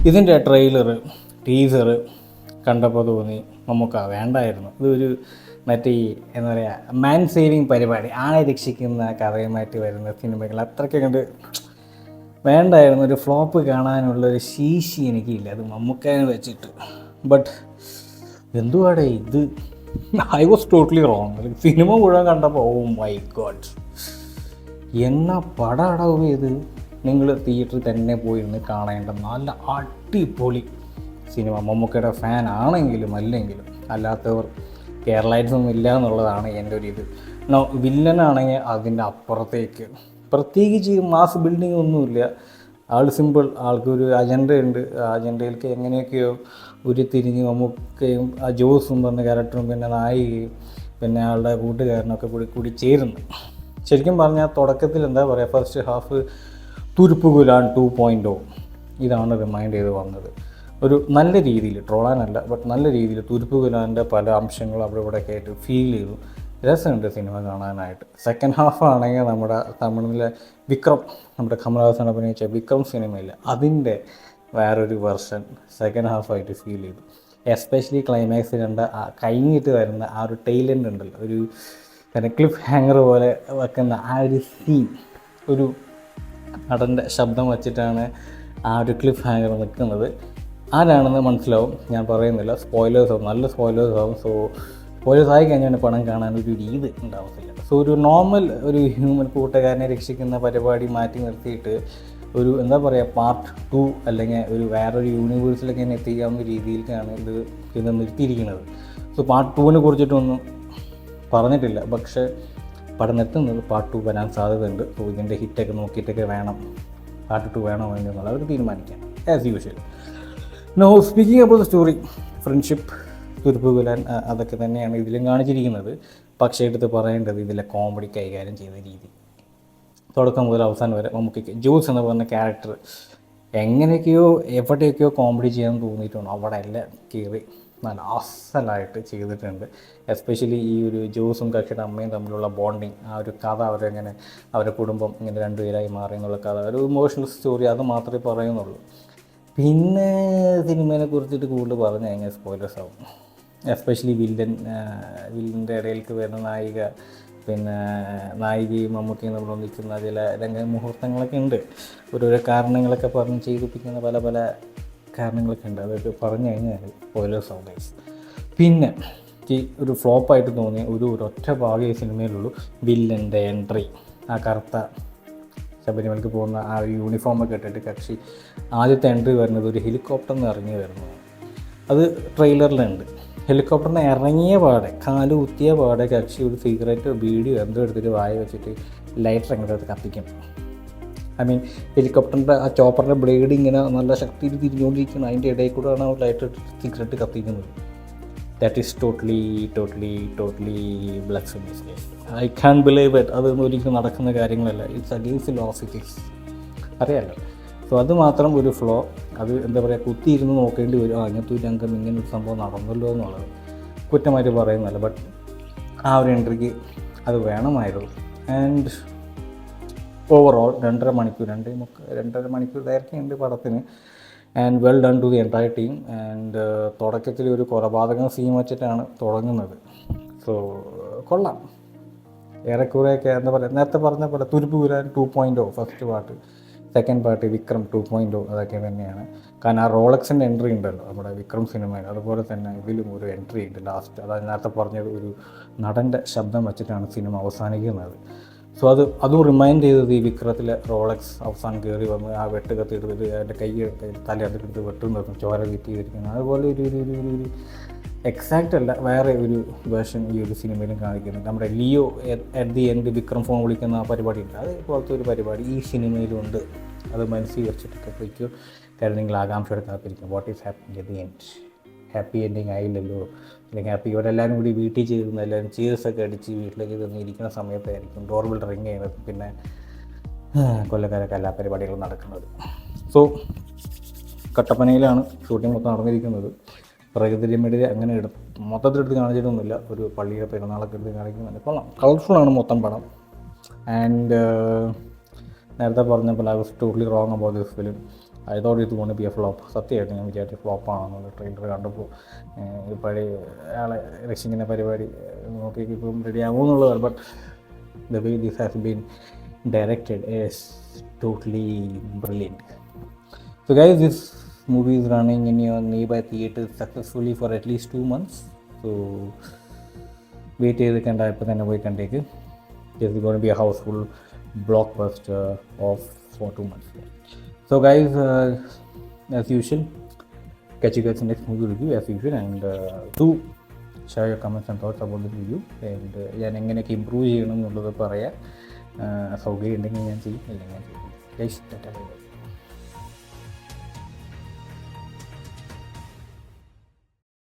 ഇതിൻ്റെ ടീസർ കണ്ടപ്പോൾ തോന്നി നമുക്ക് വേണ്ടായിരുന്നു. ഇതൊരു മറ്റേ ഈ എന്താ പറയുക മാൻ സേവിങ് പരിപാടി, ആളെ രക്ഷിക്കുന്ന കഥയുമായിട്ട് വരുന്ന സിനിമകൾ അത്രയ്ക്ക് കണ്ട് വേണ്ടായിരുന്നു. ഒരു ഫ്ലോപ്പ് കാണാനുള്ളൊരു ശേഷി എനിക്കില്ല അത് മമ്മൂക്കേനെ വെച്ചിട്ട്. ബട്ട് എന്തുവാടേ ഇത്, I was totally wrong. Cinema മുഴുവൻ കണ്ടപ്പോൾ ഓ മൈ ഗോഡ് എന്നാ പടം അടവ് ചെയ്ത്. നിങ്ങൾ തിയേറ്ററിൽ തന്നെ പോയിരുന്ന് കാണേണ്ട നല്ല അടിപൊളി സിനിമ. മമ്മൂക്കയുടെ ഫാൻ ആണെങ്കിലും അല്ലെങ്കിലും അല്ലാത്തവർ കേരളൈറ്റ്സൊന്നും ഇല്ല എന്നുള്ളതാണ് എൻ്റെ ഒരു ഇത്. വില്ലനാണെങ്കിൽ അതിൻ്റെ അപ്പുറത്തേക്ക് പ്രത്യേകിച്ച് മാസ് ബിൽഡിംഗ് ഒന്നുമില്ല. ആൾ സിമ്പിൾ, ആൾക്കൊരു അജണ്ടയുണ്ട്. ആ അജണ്ടയിലേക്ക് എങ്ങനെയൊക്കെയോ ഉരുത്തിരിഞ്ഞ് മമ്മൂക്കയും ആ ജോസും പറഞ്ഞ ക്യാരക്ടറും പിന്നെ നായികയും പിന്നെ ആളുടെ കൂട്ടുകാരനൊക്കെ കൂടി ചേരുന്നു. ശരിക്കും പറഞ്ഞാൽ തുടക്കത്തിൽ എന്താ പറയുക, ഫസ്റ്റ് ഹാഫ് തുരുപ്പുകുലാൻ 2.0 ഇതാണ് റിമൈൻഡ് ചെയ്ത് വന്നത്. ഒരു നല്ല രീതിയിൽ, ട്രോളാനല്ല ബട്ട് നല്ല രീതിയിൽ തുരുപ്പുകുലാൻ്റെ പല അംശങ്ങളും അവിടെ ഇവിടെ ഒക്കെ ആയിട്ട് ഫീൽ ചെയ്തു. രസമുണ്ട് സിനിമ കാണാനായിട്ട്. സെക്കൻഡ് ഹാഫ് ആണെങ്കിൽ നമ്മുടെ തമിഴിലെ വിക്രം, നമ്മുടെ കമൽഹാസൻ അഭിനയിച്ച വിക്രം സിനിമയിൽ അതിൻ്റെ വേറൊരു വെർഷൻ സെക്കൻഡ് ഹാഫായിട്ട് ഫീൽ ചെയ്തു. എസ്പെഷ്യലി ക്ലൈമാക്സ് കണ്ട കഴിഞ്ഞിട്ട് വരുന്ന ആ ഒരു ടൈലൻ്റ് ഉണ്ടല്ലോ, ഒരു ക്ലിഫ് ഹാങ്ങർ പോലെ വെക്കുന്ന ആ ഒരു സീൻ, ഒരു നടൻ്റെ ശബ്ദം വച്ചിട്ടാണ് ആ ഒരു ക്ലിഫ് ഹാങ്ങർ നിൽക്കുന്നത്. ആരാണെന്ന് മനസ്സിലാവും, ഞാൻ പറയുന്നില്ല. സ്പോയിലേഴ്സ് ആവും, നല്ല സ്പോയിലേഴ്സ് ആവും. സോ സ്പോയിലേഴ്സ് ആയി കഴിഞ്ഞാൽ പണം കാണാൻ ഒരു രീതി ഉണ്ടാവത്തില്ല. സോ ഒരു നോർമൽ ഒരു ഹ്യൂമൻ കൂട്ടുകാരനെ രക്ഷിക്കുന്ന പരിപാടി മാറ്റി നിർത്തിയിട്ട് ഒരു എന്താ പറയുക പാർട്ട് 2 അല്ലെങ്കിൽ ഒരു വേറൊരു യൂണിവേഴ്സിലൊക്കെ തന്നെ എത്തിക്കാവുന്ന രീതിയിലേക്കാണ് ഇത് നിർത്തിയിരിക്കുന്നത്. സോ പാർട്ട് 2നെ കുറിച്ചിട്ടൊന്നും പറഞ്ഞിട്ടില്ല. പക്ഷേ പടം നിർത്തുന്നത് പാർട്ട് 2 വരാൻ സാധ്യതയുണ്ട്. സോ ഇതിൻ്റെ ഹിറ്റൊക്കെ നോക്കിയിട്ടൊക്കെ വേണം പാർട്ട് 2 വേണോ വേണ്ടെന്നുള്ള അവർ തീരുമാനിക്കാം as usual. No speaking about the story, friendship, തുരുപ്പുകുലാൻ അതൊക്കെ തന്നെയാണ് ഇതിലും കാണിച്ചിരിക്കുന്നത്. പക്ഷേ എടുത്ത് പറയേണ്ടത് ഇതിലെ കോമഡി കൈകാര്യം ചെയ്ത രീതി. തുടക്കം മുതൽ അവസാനം വരെ മമ്മൂക്കയ്ക്ക് ജോസ് എന്ന് പറഞ്ഞ ക്യാരക്ടർ എങ്ങനെയൊക്കെയോ എവിടെയൊക്കെയോ കോമഡി ചെയ്യാൻ തോന്നിയിട്ടുണ്ട്. അവിടെ എല്ലാം കയറി നല്ല അസലായിട്ട് ചെയ്തിട്ടുണ്ട്. എസ്പെഷ്യലി ഈ ഒരു ജോസും കക്ഷിയുടെ അമ്മയും തമ്മിലുള്ള ബോണ്ടിങ്, ആ ഒരു കഥ, അവരെങ്ങനെ അവരുടെ കുടുംബം ഇങ്ങനെ രണ്ടുപേരായി മാറി എന്നുള്ള കഥ, ഒരു ഇമോഷണൽ സ്റ്റോറി, അത് മാത്രമേ പറയുന്നുള്ളൂ. പിന്നെ സിനിമയെ കുറിച്ചിട്ട് കൂടുതൽ പറഞ്ഞു കഴിഞ്ഞാൽ സ്പോയിലേഴ്സ് ആവും. എസ്പെഷ്യലി വില്ലൻ്റെ ഇടയിലേക്ക് വരുന്ന നായിക, പിന്നെ നായികയും മമ്മൂക്കയും നമ്മൾ ഒന്നിക്കുന്ന ചില മുഹൂർത്തങ്ങളൊക്കെ ഉണ്ട്. ഓരോരോ കാരണങ്ങളൊക്കെ പറഞ്ഞ് ചെയ്യിപ്പിക്കുന്ന പല കാരണങ്ങളൊക്കെ ഉണ്ട്. അതൊക്കെ പറഞ്ഞു കഴിഞ്ഞാൽ സ്പോയിലേഴ്സ് ആവും ഗൈസ്. പിന്നെ ഒരു ഫ്ലോപ്പായിട്ട് തോന്നിയ ഒരൊറ്റ ഭാഗം ഈ സിനിമയിലുള്ളൂ, വില്ലൻ്റെ എൻട്രി. ആ കറുത്ത ശബരിമലയ്ക്ക് പോകുന്ന ആ ഒരു യൂണിഫോമൊക്കെ ഇട്ടിട്ട് കക്ഷി ആദ്യത്തെ എൻട്രി വരുന്നത് ഒരു ഹെലികോപ്റ്ററിൽ നിന്ന് ഇറങ്ങി വരുന്നതാണ്. അത് ട്രെയിലറിലുണ്ട്. ഹെലികോപ്റ്ററിൽ നിന്ന് ഇറങ്ങിയ പാടെ, കാല് കുത്തിയ പാടെ കക്ഷി ഒരു സിഗരറ്റ് ബീഡിയോ എന്തോ എടുത്തിട്ട് വായ വെച്ചിട്ട് ലൈറ്റർ അങ്ങോട്ട് കത്തിക്കും. ഐ മീൻ ഹെലികോപ്റ്ററിൻ്റെ ആ ചോപ്പറിൻ്റെ ബ്ലേഡ് ഇങ്ങനെ നല്ല ശക്തിയിൽ തിരിഞ്ഞുകൊണ്ടിരിക്കണം, അതിൻ്റെ ഇടയിൽ കൂടെയാണ് ആ ലൈറ്റർ സിഗരറ്റ് കത്തിക്കുന്നത്. That is totally blasphemous. I can believe it. അതൊന്നും ഒരിക്കലും നടക്കുന്ന കാര്യങ്ങളല്ല. It's against law of physics, അറിയാമല്ലോ. സോ അത് മാത്രം ഒരു ഫ്ലോ. അത് എന്താ പറയുക, കുത്തിയിരുന്ന് നോക്കേണ്ടി വരും. അങ്ങനത്തെ ഒരു രംഗം, ഇങ്ങനെ ഒരു സംഭവം നടന്നല്ലോ എന്നുള്ളത് കുറ്റമായിട്ട് പറയുന്നതല്ല. ബട്ട് ആ ഒരു എൻട്രിക്ക് അത് വേണമായിരുന്നു. ആൻഡ് ഓവറോൾ 2.5 മണിക്കൂർ ദൈർഘ്യമുണ്ട് പടത്തിന്. And well done to the entire team. And തുടക്കത്തിൽ ഒരു കൊലപാതകം സീൻ വെച്ചിട്ടാണ് തുടങ്ങുന്നത്. സോ കൊള്ളാം. ഏറെക്കുറെയൊക്കെ എന്താ പറയുക, നേരത്തെ പറഞ്ഞ പോലെ തുരുപ്പുകുലാൻ 2.0 first part, second part Vikram 2.0 അതൊക്കെ തന്നെയാണ്. കാരണം ആ റോളക്സിൻ്റെ എൻട്രി ഉണ്ടല്ലോ നമ്മുടെ വിക്രം സിനിമയിൽ, അതുപോലെ തന്നെ ഇതിലും ഒരു എൻട്രി ഉണ്ട് ലാസ്റ്റ്. അതായത് നേരത്തെ പറഞ്ഞത് ഒരു നടൻ്റെ ശബ്ദം വെച്ചിട്ടാണ് സിനിമ അവസാനിക്കുന്നത്. സോ അതും റിമൈൻഡ് ചെയ്തത് ഈ വിക്രത്തിലെ റോളക്സ് അവസാനം കയറി വന്ന് ആ വെട്ട് കത്തിയെടുത്തിട്ട് എൻ്റെ കൈ തലയെടുത്ത് വെട്ടുന്നതും ചോര വീട്ടിയിരിക്കുന്നത്, അതുപോലെ ഒരു എക്സാക്റ്റ് അല്ല, വേറെ ഒരു വേർഷൻ ഈ ഒരു സിനിമയിലും കാണിക്കുന്നുണ്ട്. നമ്മുടെ Leo at the end Vikram phone വിളിക്കുന്ന ആ പരിപാടി ഉണ്ട്, അതേപോലത്തെ ഒരു പരിപാടി ഈ സിനിമയിലും ഉണ്ട്. അത് മനസ്സിൽ വെച്ചിട്ടൊക്കെ പോയിക്കോ. കാരണം നിങ്ങൾ ആകാംക്ഷയോടെ കാത്തിരിക്കും what is happening at the end. Happy ending ആയില്ലല്ലോ, അല്ലെങ്കിൽ ഹാപ്പി ഇവരെല്ലാവരും കൂടി വീട്ടിൽ ചേരുന്ന എല്ലാവരും ചീർസൊക്കെ അടിച്ച് വീട്ടിലേക്ക് ഇരിക്കുന്ന സമയത്തായിരിക്കും ഡോർബെൽ റിങ് ചെയ്യുന്നത്, പിന്നെ കൊല്ലക്കാരൊക്കെ എല്ലാ പരിപാടികളും നടക്കുന്നത്. സോ കട്ടപ്പനയിലാണ് ഷൂട്ടിംഗ് മൊത്തം നടന്നിരിക്കുന്നത്. പ്രകൃതിരമയുടെ അങ്ങനെ മൊത്തത്തിലെടുത്ത് കാണിച്ചിട്ടൊന്നുമില്ല, ഒരു പള്ളിയുടെ പെരുന്നാളൊക്കെ എടുത്ത് കാണിക്കുന്നുണ്ട്. കൊള്ളാം, കളർഫുള്ളാണ് മൊത്തം പടം. ആൻഡ് നേരത്തെ പറഞ്ഞപ്പോൾ I was totally wrong about this film. I thought ഇത് കൊണ്ട് ബി എ ഫ്ലോപ്പ്. സത്യമായിട്ട് ഞാൻ വിചാരിച്ച ഫ്ലോപ്പാണെന്നുള്ള ട്രെയിലർ കണ്ടപ്പോൾ. ഈ പഴയ ആളെ രക്ഷിക്കുന്ന പരിപാടി നോക്കി ഇപ്പം റെഡി ആകുമെന്നുള്ളതാണ്. But the way this has been directed is totally brilliant. So guys, this movie is running in your nearby theaters successfully for at least 2 months. So wait ചെയ്ത് കണ്ട ഇപ്പോൾ തന്നെ പോയി കണ്ടേക്ക്. This is going to be a housefull blockbuster of for 2 months. So guys, as usual, catch you guys in next movie review as usual, and do share your comments and thoughts about the review, and ഞാൻ എങ്ങനെയൊക്കെ improve ചെയ്യണം എന്നുള്ളത് പറയാം. സൗകര്യം ഉണ്ടെങ്കിൽ ഞാൻ ചെയ്യും, അല്ലെങ്കിൽ ഞാൻ ചെയ്യും.